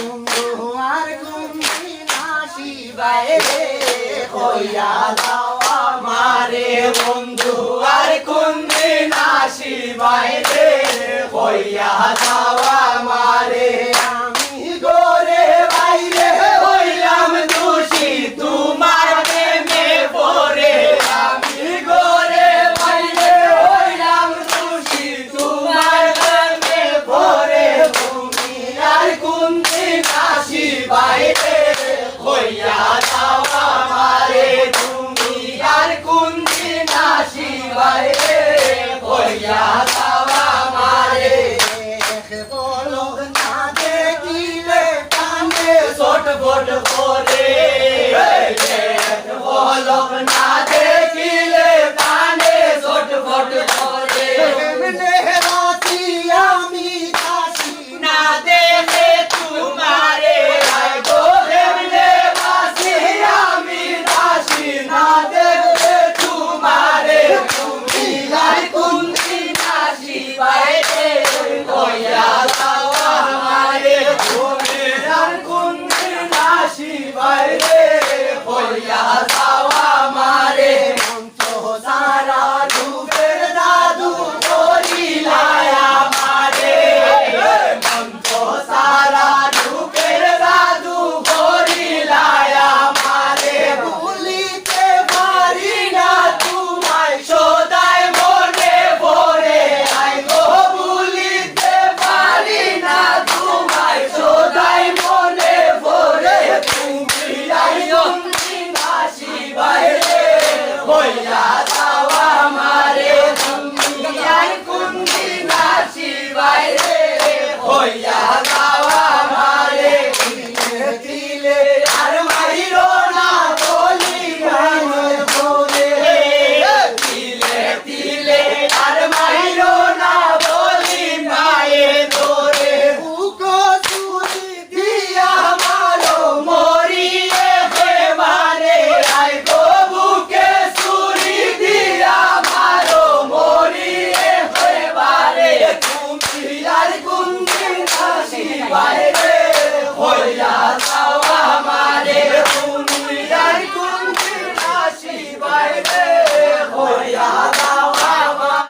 বন্ধু আর কোনদিন আসিবাইরে কইয়া দাও আমারে বন্ধু আর কোনদিন আসিবাইরে কইয়া দাও আমারে আমি গোরে বাইরে হইলাম দোষী তোমার প্রেমে পড়ে আমি গোরে বাইরে হইলাম দোষী তোমার প্রেমে পড়ে তুমি আর কোনদিন আসিবাইরে কইয়া দাও আমারে তুমি আর কোনদিন আসিবাইরে কইয়া দাও